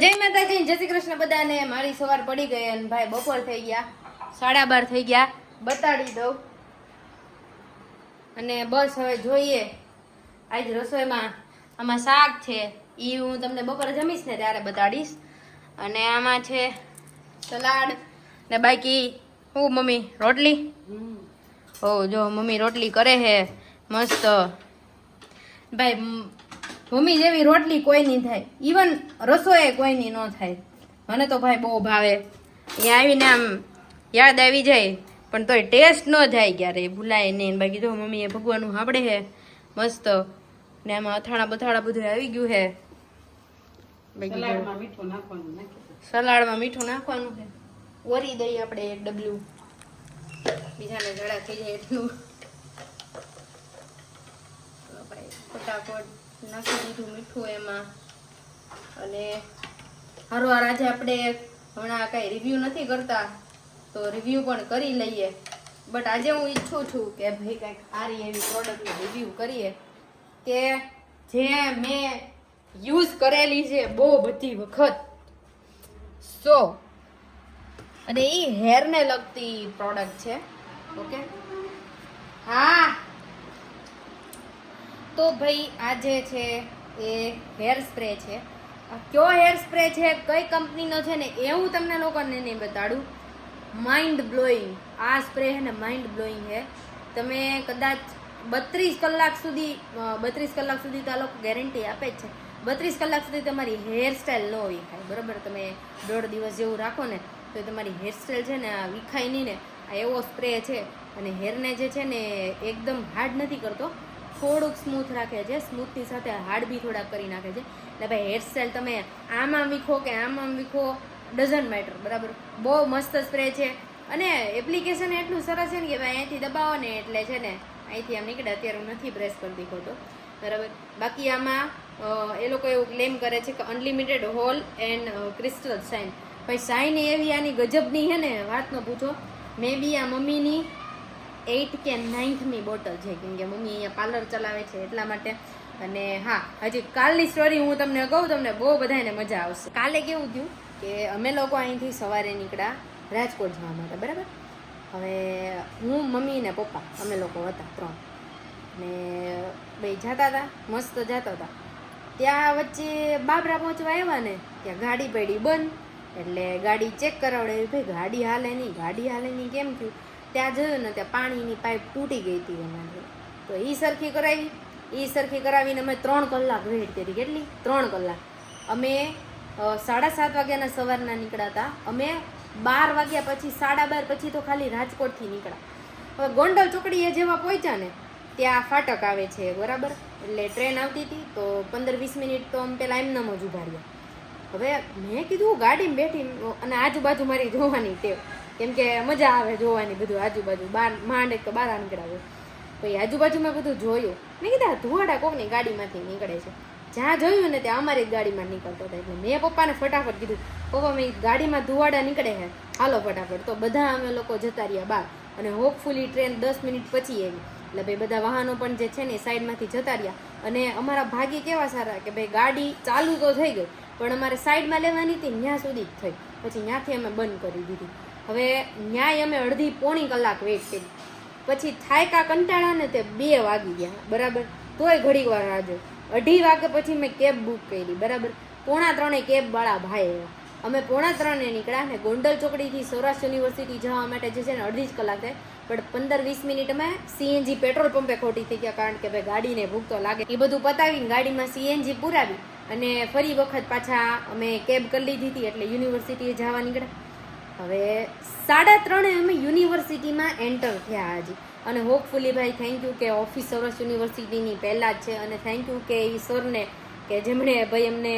જય માતાજી, જય શ્રી કૃષ્ણ બધાને. મારી સવાર પડી ગઈ અને ભાઈ બપોર થઈ ગયા, 12:30 થઈ ગયા. બતાડી દઉં અને બસ હવે જોઈએ આજ રસોઈમાં. આમાં શાક છે, એ હું તમને બપોરે જમીશ ને ત્યારે બતાડીશ. અને આમાં છે સલાડ ને બાકી હું મમ્મી રોટલી. હો જો મમ્મી રોટલી કરે છે મસ્ત. ભાઈ મમ્મી જેવી રોટલી કોઈ નહીં થાય, ઇવન રસોઈ કોઈની ન થાય. મને તો ભાઈ બહુ ભાવે. અહીંયા આવીને આમ યાદ આવી જાય, પણ તોય ટેસ્ટ ન થાય ક્યારે, ભૂલાય નહીં. બાકી જો મમ્મીએ ભગવાનનું સાંભળે છે મસ્ત. ને આમાં અથાણા બથાણા બધું આવી ગયું છે. સલાડમાં મીઠું નાખવાનું છે. ઓરી દઈએ આપણે એક ડબલું, બીજાને જડા થઈ જાય એટલું. ફટાફટ નાખી દીધું મીઠું એમાં. અને હરવાર આજે આપણે હમણાં કઈ રિવ્યુ નથી કરતા, તો રિવ્યુ પણ કરી લઈએ. બટ આજે હું ઈચ્છું છું કે ભાઈ કંઈક સારી એવી પ્રોડક્ટનું રિવ્યુ કરીએ કે જે મેં યુઝ કરેલી છે બહુ બધી વખત. અને એ હેરને લગતી પ્રોડક્ટ છે. ઓકે, હા. તો ભાઈ આ જે છે એ હેર સ્પ્રે છે. કયો હેર સ્પ્રે છે, કઈ કંપનીનો છે ને એ હું તમને લોકોને નહીં બતાડું. માઇન્ડ બ્લોઈંગ આ સ્પ્રે છે ને, માઇન્ડ બ્લોઈંગ છે. તમે કદાચ 32 કલાક સુધી તો આ લોકો ગેરંટી આપે જ છે. 32 કલાક સુધી તમારી હેરસ્ટાઈલ ન વિખાય, બરાબર. તમે 1.5 દિવસ જેવું રાખો ને તો તમારી હેરસ્ટાઈલ છે ને આ વિખાય નહીં ને. આ એવો સ્પ્રે છે અને હેરને જે છે ને એકદમ હાર્ડ નથી કરતો, થોડુંક સ્મૂથ રાખે છે. સ્મૂથની સાથે હાર્ડ બી થોડાક કરી નાખે છે. એટલે ભાઈ હેરસ્ટાઈલ તમે આમાં વીખો કે આમાં વીખો, ડઝન્ટ મેટર, બરાબર. બહુ મસ્ત સ્પ્રે છે. અને એપ્લિકેશન એટલું સરસ છે ને કે ભાઈ અહીંથી દબાવો ને એટલે છે ને અહીંથી આમ નીકળે. અત્યારે હું નથી પ્રેસ કરતી ખોટો, બરાબર. બાકી આમાં એ લોકો એવું ક્લેમ કરે છે કે unlimited whole and crystal shine. ભાઈ શાઇન એવી આની ગજબની છે ને વાત ન પૂછો. મે બી આ મમ્મીની 8th કે 9th બોટલ છે, કેમ કે મમ્મી અહીંયા પાર્લર ચલાવે છે એટલા માટે. અને હા, હજી કાલની સ્ટોરી હું તમને કહું, તમને બહુ બધાને મજા આવશે. કાલે કેવું થયું કે અમે લોકો અહીંથી સવારે નીકળ્યા રાજકોટ જવા માટે, બરાબર. હવે હું, મમ્મી ને પપ્પા અમે લોકો હતા 3. ને ભાઈ જતા હતા, મસ્ત જતા હતા. ત્યાં વચ્ચે બાબરા પહોંચવા આવ્યા ને ત્યાં ગાડી પડી બંધ. એટલે ગાડી ચેક કરાવડાવી. ભાઈ ગાડી હાલે નહીં કેમ થયું? ત્યાં જોયું ને ત્યાં પાણીની પાઇપ તૂટી ગઈ હતી અમારે. તો એ સરખી કરાવીને અમે 3 કલાક વેઇટ કરી. કેટલી? 3 કલાક. અમે 7:30 વાગ્યાના સવારના નીકળ્યા હતા. અમે 12 વાગ્યા પછી, 12:30 પછી તો ખાલી રાજકોટથી નીકળ્યા. હવે ગોંડલ ચોકડીએ જેવા પહોંચ્યા ને ત્યાં ફાટક આવે છે, બરાબર. એટલે ટ્રેન આવતી હતી તો 15-20 મિનિટ તો અમે પહેલાં એમનામ જ ઉભા રહ્યા. હવે મેં કીધું ગાડીમાં બેઠી, અને આજુબાજુ મારી જોવાની ટેવ, કેમ કે મજા આવે જોવાની બધું આજુબાજુ. માંડ એક તો બહાર નીકળાવે તો એ આજુબાજુમાં બધું જોયું. મેં કીધા ધુવાડા કોકની ગાડીમાંથી નીકળે છે. જ્યાં જોયું ને ત્યાં અમારી જ ગાડીમાં નીકળતો હતા. એટલે મેં પપ્પાને ફટાફટ કીધું, પપ્પા મેં ગાડીમાં ધુવાડા નીકળે છે, હાલો ફટાફટ. તો બધા અમે લોકો જતા રહ્યા બહાર. અને હોપફુલી ટ્રેન 10 મિનિટ પછી આવી. એટલે ભાઈ બધા વાહનો પણ જે છે ને સાઈડમાંથી જતા રહ્યા. અને અમારા ભાગ્ય કેવા સારા કે ભાઈ ગાડી ચાલુ તો થઈ ગઈ, પણ અમારે સાઈડમાં લેવાની હતી ત્યાં સુધી જ થઈ. પછી ત્યાંથી અમે બંધ કરી દીધી. હવે ન્યાય અમે અડધી પોણી કલાક વેઇટ કરી. પછી થાયકા કંટાળા ને તે 2 વાગી ગયા, બરાબર. તોય ઘડીક વાર રાહ જોઈ. 2:30 વાગે પછી મેં કેબ બુક કરી, બરાબર. 2:45 કેબવાળા ભાઈ આવ્યા. અમે 2:45 નીકળ્યા ને ગોંડલ ચોકડીથી સૌરાષ્ટ્ર યુનિવર્સિટી જવા માટે જે છે ને અડધી જ કલાક થાય. પણ 15-20 મિનિટ અમે સીએનજી પેટ્રોલ પંપે ખોટી થઈ ગયા, કારણ કે ભાઈ ગાડીને ભૂખ તો લાગે. એ બધું પતાવીને ગાડીમાં સીએનજી પુરાવી અને ફરી વખત પાછા અમે કેબ કરી લીધી હતી. એટલે યુનિવર્સિટીએ જવા નીકળ્યા. હવે 3:30 અમે યુનિવર્સિટીમાં એન્ટર થયા હજી. અને હોપફુલી ભાઈ થેન્ક યુ કે ઓફિસ સૌરાષ્ટ્ર યુનિવર્સિટીની પહેલાં જ છે. અને થેન્ક યુ કે એ સરને કે જેમણે ભાઈ અમને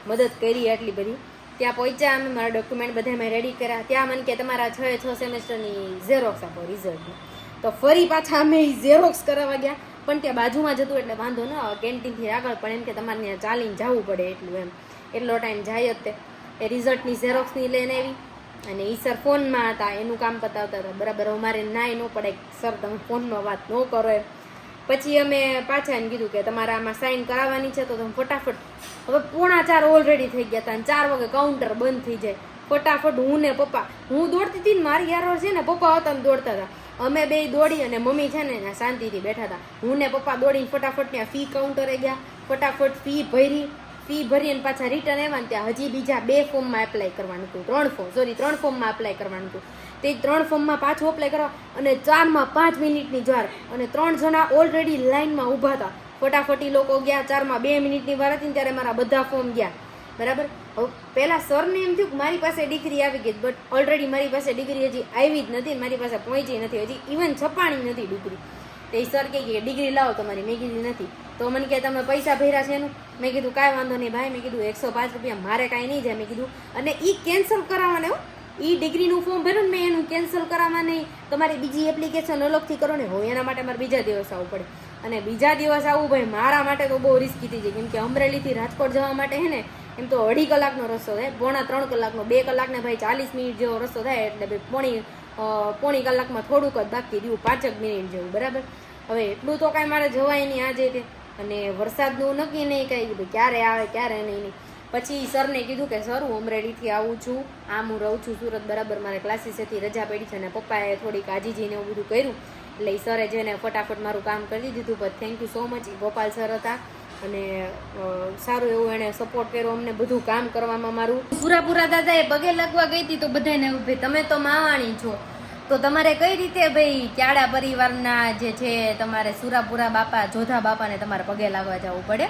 મદદ કરી આટલી બધી. ત્યાં પહોંચ્યા અમે, મારા ડોક્યુમેન્ટ બધા મેં રેડી કર્યા. ત્યાં મને કે તમારા 6 સેમેસ્ટરની ઝેરોક્સ આપો રિઝલ્ટની. તો ફરી પાછા અમે ઝેરોક્સ કરાવવા ગયા. પણ ત્યાં બાજુમાં જતું એટલે વાંધો ન આવે, કેન્ટીનથી આગળ. પણ એમ કે તમારે ત્યાં ચાલીને જવું પડે એટલું, એમ એટલો ટાઈમ જાય જ તે. એ રિઝલ્ટની ઝેરોક્સની લઈને આવી. અને એ સર ફોનમાં હતા, એનું કામ પતાવતા હતા, બરાબર. અમારે નાય ન પડે સર તમે ફોનમાં વાત ન કરો એમ. પછી અમે પાછા એને કીધું કે તમારે આમાં સાઈન કરાવવાની છે તો તમે ફટાફટ, હવે 3:45 ઓલરેડી થઈ ગયા હતા અને 4 વાગે કાઉન્ટર બંધ થઈ જાય. ફટાફટ હું ને પપ્પા, હું દોડતી હતી ને મારી યાર છે ને પપ્પા હતા ને દોડતા હતા, અમે બે દોડી અને મમ્મી છે ને શાંતિથી બેઠા હતા. હું ને પપ્પા દોડીને ફટાફટ ત્યાં ફી કાઉન્ટરે ગયા, ફટાફટ ફી ભરી અને પાછા રિટર્ન આવ્યા ને ત્યાં હજી બીજા 2 ફોર્મમાં એપ્લાય કરવાનું હતું, 3 ફોર્મમાં એપ્લાય કરવાનું હતું. તે 3 ફોર્મમાં પાછું એપ્લાય કરવા અને 4માં 5 મિનિટની વાર અને 3 જણા ઓલરેડી લાઈનમાં ઊભા હતા. ફટાફટી લોકો ગયા, 4માં 2 મિનિટની વાર હતી ત્યારે મારા બધા ફોર્મ ગયા. બરાબર. હવે પહેલાં સરને એમ થયું કે મારી પાસે ડિગ્રી આવી ગઈ, બટ ઓલરેડી મારી પાસે ડિગ્રી હજી આવી જ નથી, મારી પાસે પહોંચી નથી, હજી ઇવન છપાણી નથી ડિગ્રી. તો એ સર કહે કે ડિગ્રી લાવો તમારી. મેં કીધું નથી. તો મને કહે તમે પૈસા ભર્યા છે એનું? મેં કીધું કાંઈ વાંધો નહીં ભાઈ. મેં કીધું 105 રૂપિયા મારે કાંઈ નહીં જાય. મેં કીધું અને એ કેન્સલ કરાવવાને, એ ડિગ્રીનું ફોર્મ ભર્યું ને મેં એનું કેન્સલ કરાવવા નહીં, તમારી બીજી એપ્લિકેશન અલગથી કરો ને હોય એના માટે મારે બીજા દિવસ આવવું પડે. અને બીજા દિવસ આવવું ભાઈ મારા માટે તો બહુ રિસ્કી થઈ જાય, કેમ કે અમરેલીથી રાજકોટ જવા માટે હે ને એમ તો 2.5 કલાકનો રસ્તો થાય, 2.5-3 કલાકનો, 2 કલાકને ભાઈ 40 મિનિટ જેવો રસ્તો થાય, એટલે ભાઈ પોણી કલાકમાં થોડુંક જ બાકી રહ્યું, 5 મિનિટ જેવું. બરાબર. હવે એટલું તો કાંઈ મારે જવાય નહીં આજે તે, અને વરસાદનું નક્કી નહીં કાંઈ, ક્યારે આવે ક્યારે નહીં. પછી સરને કીધું કે સર હું અમરેલીથી આવું છું, આમ હું રહું છું સુરત. બરાબર. મારે ક્લાસીસેથી રજા પડી છે અને પપ્પાએ થોડીક આજીજીને એવું બધું કર્યું, એટલે એ સરે જઈને ફટાફટ મારું કામ કરી દીધું. પણ thank you so much. Gopal sir હતા અને સારું એવું એણે સપોર્ટ કર્યો અમને બધું કામ કરવામાં. મારું પૂરા દાદાએ પગે લાગવા ગઈ હતી તો બધાને ભાઈ તમે તો માવાણી છો, તો તમારે કઈ રીતે ભાઈ ક્યાડા પરિવારના જે છે તમારે સુરાપુરા બાપા, જોધા બાપાને તમારે પગે લાગવા જવું પડે.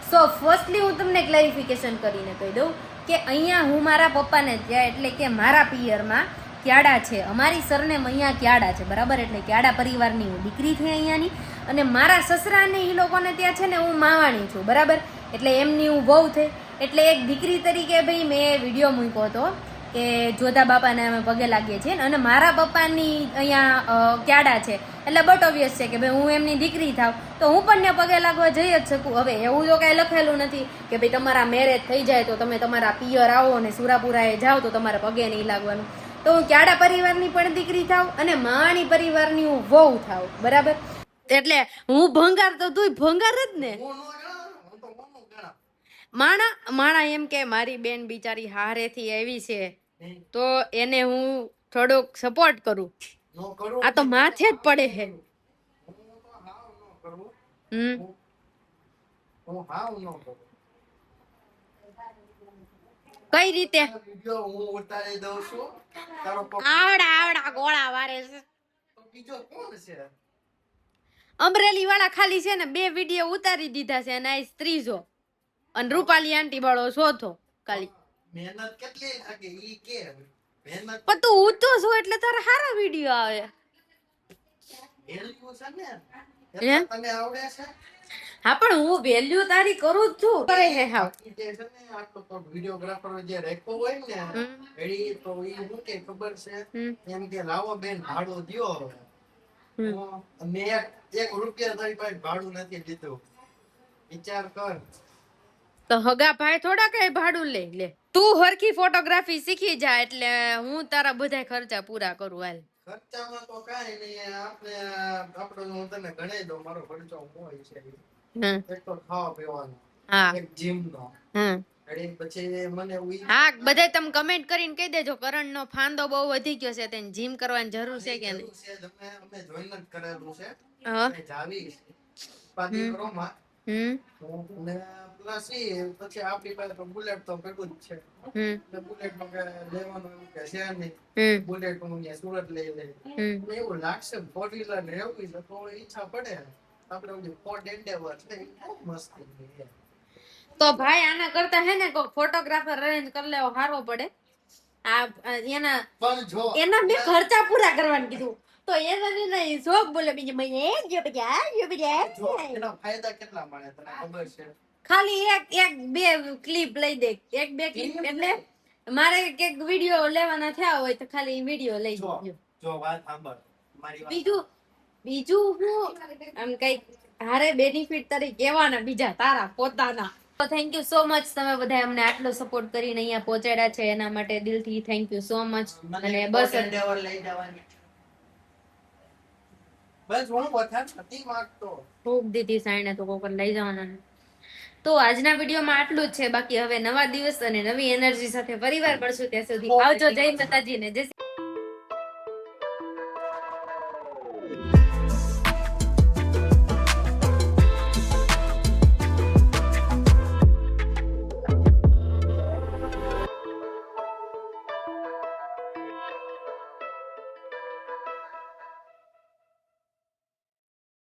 સો ફર્સ્ટલી હું તમને ક્લેરિફિકેશન કરીને કહી દઉં કે અહીંયા હું મારા પપ્પાને ત્યાં, એટલે કે મારા પિયરમાં ક્યાડા છે, અમારી સરનેમ અહીંયા ક્યાડા છે. બરાબર. એટલે ક્યાડા પરિવારની હું દીકરી થઈ અહીંયાની, અને મારા સસરાને એ લોકોને ત્યાં છે ને હું માવાણી છું. બરાબર. એટલે એમની હું વહુ થઈ, એટલે એક દીકરી તરીકે ભાઈ મેં વિડીયો મૂક્યો હતો કે જોધા બાપાને અમે પગે લાગીએ છીએ, અને મારા પપ્પાની અહીંયા ક્યાડા છે એટલે બટ ઓબ્વિયસ છે કે ભાઈ હું એમની દીકરી થાવ તો હું પણ ને પગે લાગવા જઈ જ શકું. હવે એવું તો કાંઈ લખેલું નથી કે ભાઈ તમારા મેરેજ થઈ જાય તો તમે તમારા પિયર આવો અને સુરાપુરાએ જાઓ તો તમારે પગે નહીં લાગવાનું. તો હું ક્યાડા પરિવારની પણ દીકરી થાવ અને માણી પરિવારની હું વહુ થાવ. બરાબર. એટલે હું ભંગાર તો તું ભંગાર જ ને. માણા એમ કે મારી બેન બિચારી હારેથી આવી છે તો એને હું થોડોક સપોર્ટ કરું. આ તો માથે જ પડે છે. કઈ રીતે આવડા ગોળા વારે છે. અમરેલી વાળા ખાલી છે ને 2 વિડીયો ઉતારી દીધા છે અને આ ત્રીજો, અને રૂપાલી આંટી વાળો ચોથો. ખાલી મહેનત કેટલી લાગે ઈ કે મહેનત પણ તું ઊંચો છો એટલે તારા સારા વિડીયો આવે. વેલ્યુ છે ને તને આવડે છે. હા પણ હું વેલ્યુ તારી કરું જ છું. કરે હે હા જે છે ને આટલો તો વિડિયોગ્રાફર જે રેકો હોય ને એડી તો ઈ હું કે ખબર છે એમ કે લાવો બેન ભાડું દ્યો. મેં 1 રૂપિયા તારી પાસે ભાડું નથી દીધું. વિચાર કર. તો હગા ભાઈ થોડા કઈ ભાડું લે. તું હરખી ફોટોગ્રાફી શીખી જા એટલે હું તારા બધા ખર્ચા પૂરા કરું. હાલ ખર્ચામાં તો કાઈ નહીં, આપણે હું તને ગણાઈ દઉં મારો ખર્ચો હોય છે. એક તો ખાવા પીવાનો, એક જીમ નો, પછી મને હા બધા તમે કમેન્ટ કરીને કહી દેજો કરણ નો ફાંદો બહુ વધી ગયો છે, તેને જીમ કરવાની જરૂર છે કે નહીં. અમે જોઈન જ કરેલું છે. જાવી પાછી રોમાં ને પ્લસ પછી આપણી પાસે તો બુલેટ તો ભેગું જ છે. બુલેટ નો લેવાનું એવું કે છે નહીં. બુલેટ હું સુરત લઈ લે એવું લાગશે. 4 વ્હીલર ને એવું છે તો ઈચ્છા પડે આપણે ઓલી ફોર્ડ એન્ડેવર છે મસ્ત. તો ભાઈ આના કરતા હે ને ફોટોગ્રાફર અરેન્જ કરી લેવો સારો પડે. આ એના મેં ખર્ચા પૂરા કરવાનું કીધું તો એના શોખ બોલે બીજું એના ફાયદા કેટલા મળે તને ખબર છે? ખાલી એક બે ક્લિપ લઈ દે. 1-2 ક્લિપ એટલે મારે એક વિડિયો લેવાના થયા હોય તો ખાલી વિડિયો લઈ દેજો. જો વાત સાંભળ મારી વાત. બીજું હું આમ કઈક હારે બેનિફિટ તારી કહેવાના બીજા તારા પોતાના. તો થેન્ક યુ સો મચ તમે બધા અમને આટલો સપોર્ટ કરીને અહીંયા પહોંચાડ્યા છે એના માટે દિલથી થેન્ક યુ સો મચ. અને બસ લઈ જવાની બસ હું વધારે નથી માંગતો. ભૂખ દીધી સાઈને તો કોકર લઈ જવાના ને. તો આજના વિડીયોમાં આટલું જ છે. બાકી હવે નવા દિવસ અને નવી એનર્જી સાથે ફરીવાર મળશું. ત્યાં સુધી આવજો. જય માતાજી ને જય